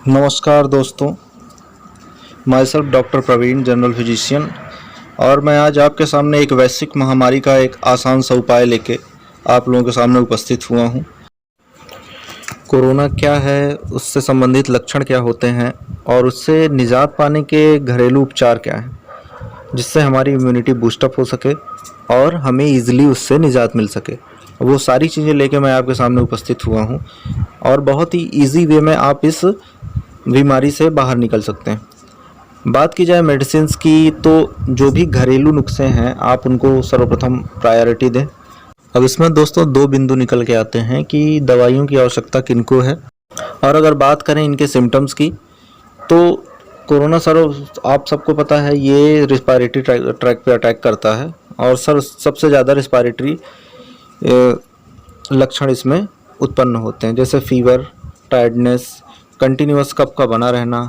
नमस्कार दोस्तों, myself doctor Praveen, general physician. और मैं आज आपके सामने एक वैश्विक महामारी का एक आसान सा उपाय लेके आप लोगों के सामने उपस्थित हुआ हूँ। कोरोना क्या है, उससे संबंधित लक्षण क्या होते हैं और उससे निजात पाने के घरेलू उपचार क्या हैं, जिससे हमारी इम्यूनिटी बूस्टअप हो सके और हमें ईजिली उससे निजात मिल सके। वो सारी चीज़ें लेके मैं आपके सामने उपस्थित हुआ हूँ और बहुत ही ईजी वे में आप इस बीमारी से बाहर निकल सकते हैं। बात की जाए मेडिसिन्स की, तो जो भी घरेलू नुस्खे हैं आप उनको सर्वप्रथम प्रायोरिटी दें। अब इसमें दोस्तों दो बिंदु निकल के आते हैं कि दवाइयों की आवश्यकता किनको है। और अगर बात करें इनके सिम्टम्स की, तो कोरोना आप सबको पता है ये रिस्पायरेटरी ट्रैक पे अटैक करता है और सबसे ज़्यादा रिस्पायरेटरी लक्षण इसमें उत्पन्न होते हैं, जैसे फीवर, टायर्डनेस, कंटिन्यूअस कफ का बना रहना,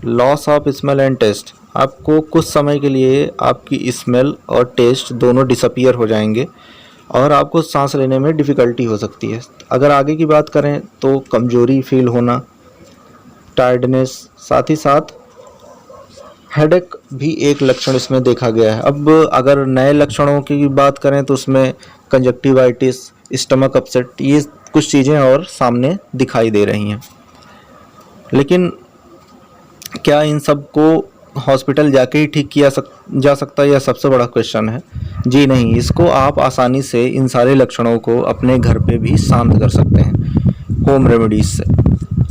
loss of smell and test. आपको कुछ समय के लिए आपकी स्मेल और टेस्ट दोनों डिसअपीयर हो जाएंगे और आपको सांस लेने में डिफ़िकल्टी हो सकती है। अगर आगे की बात करें तो कमज़ोरी फील होना, टायर्डनेस, साथ ही साथ हेडेक भी एक लक्षण इसमें देखा गया है। अब अगर नए लक्षणों की बात करें तो उसमें कंजक्टिवाइटिस, स्टमक अपसेट, ये कुछ चीज़ें और सामने दिखाई दे रही हैं। लेकिन क्या इन सब को हॉस्पिटल जाके ही ठीक किया जा सकता है, यह सबसे बड़ा क्वेश्चन है। जी नहीं, इसको आप आसानी से इन सारे लक्षणों को अपने घर पे भी शांत कर सकते हैं होम रेमेडीज से।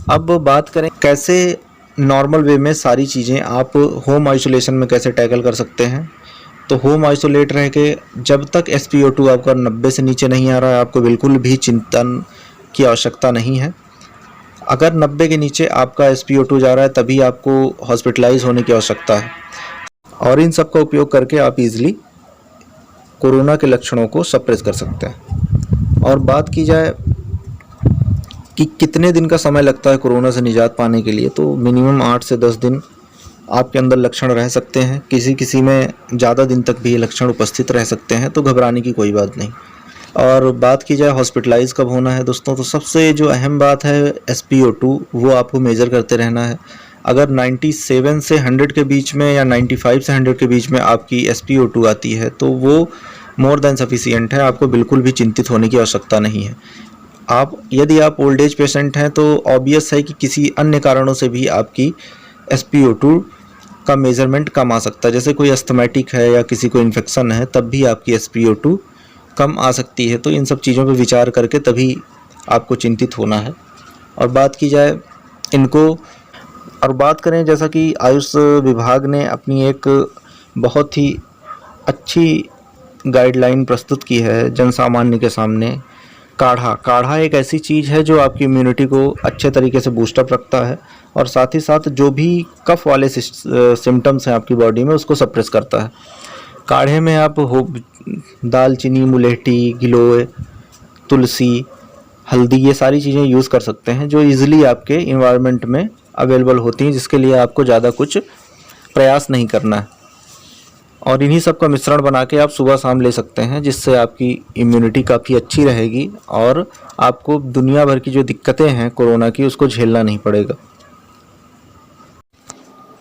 अब बात करें कैसे नॉर्मल वे में सारी चीज़ें आप होम आइसोलेशन में कैसे टैकल कर सकते हैं। तो होम आइसोलेट रह के जब तक SpO2 आपका 90 से नीचे नहीं आ रहा है, आपको बिल्कुल भी चिंतन की आवश्यकता नहीं है। अगर 90 के नीचे आपका SpO2 जा रहा है तभी आपको हॉस्पिटलाइज होने की आवश्यकता है। और इन सब का उपयोग करके आप इजीली कोरोना के लक्षणों को सप्रेस कर सकते हैं। और बात की जाए कि कितने दिन का समय लगता है कोरोना से निजात पाने के लिए, तो मिनिमम 8 से 10 दिन आपके अंदर लक्षण रह सकते हैं। किसी में ज़्यादा दिन तक भी ये लक्षण उपस्थित रह सकते हैं, तो घबराने की कोई बात नहीं। और बात की जाए हॉस्पिटलाइज कब होना है दोस्तों, तो सबसे जो अहम बात है SpO2, वो आपको मेज़र करते रहना है। अगर 97 से 100 के बीच में या 95 से 100 के बीच में आपकी SpO2 आती है तो वो मोर देन सफिशिएंट है, आपको बिल्कुल भी चिंतित होने की आवश्यकता नहीं है। यदि आप ओल्ड एज पेशेंट हैं तो ऑब्वियस है कि किसी अन्य कारणों से भी आपकी SpO2 का मेज़रमेंट कम आ सकता है, जैसे कोई अस्थमैटिक है या किसी को इन्फेक्शन है, तब भी आपकी SpO2 कम आ सकती है। तो इन सब चीज़ों पर विचार करके तभी आपको चिंतित होना है। और बात की जाए बात करें जैसा कि आयुष विभाग ने अपनी एक बहुत ही अच्छी गाइडलाइन प्रस्तुत की है जन सामान्य के सामने। काढ़ा एक ऐसी चीज़ है जो आपकी इम्यूनिटी को अच्छे तरीके से बूस्टअप रखता है और साथ ही साथ जो भी कफ वाले सिम्टम्स हैं आपकी बॉडी में उसको सप्रेस करता है। काढ़े में आप दालचीनी, मुलेठी, गिलोय, तुलसी, हल्दी, ये सारी चीज़ें यूज़ कर सकते हैं जो इजीली आपके इन्वायरमेंट में अवेलेबल होती हैं, जिसके लिए आपको ज़्यादा कुछ प्रयास नहीं करना है। और इन्हीं सब का मिश्रण बना के आप सुबह शाम ले सकते हैं, जिससे आपकी इम्यूनिटी काफ़ी अच्छी रहेगी और आपको दुनिया भर की जो दिक्कतें हैं कोरोना की उसको झेलना नहीं पड़ेगा।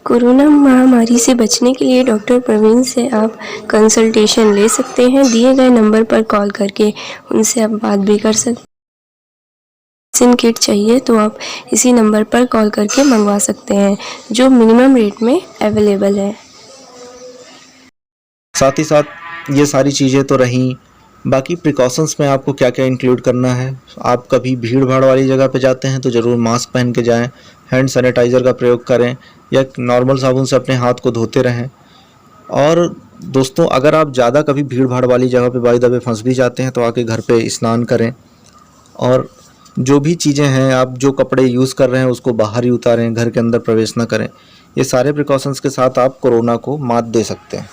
कोरोना महामारी से बचने के लिए डॉक्टर प्रवीण से आप कंसल्टेशन ले सकते हैं। दिए गए नंबर पर कॉल करके उनसे आप बात भी कर सकते हैं। वैक्सीन किट चाहिए तो आप इसी नंबर पर कॉल करके मंगवा सकते हैं, जो मिनिमम रेट में अवेलेबल है। साथ ही साथ ये सारी चीज़ें तो रहीं, बाकी प्रिकॉशंस में आपको क्या क्या इंक्लूड करना है। आप कभी भीड़ भाड़ वाली जगह पे जाते हैं तो ज़रूर मास्क पहन के जाएं, हैंड सैनिटाइज़र का प्रयोग करें या नॉर्मल साबुन से अपने हाथ को धोते रहें। और दोस्तों, अगर आप ज़्यादा कभी भीड़ भाड़ वाली जगह पे बाई दबे फंस भी जाते हैं तो आके घर पे स्नान करें और जो भी चीज़ें हैं, आप जो कपड़े यूज़ कर रहे हैं उसको बाहर ही उतारें, घर के अंदर प्रवेश ना करें। ये सारे प्रिकॉशंस के साथ आप कोरोना को मात दे सकते हैं।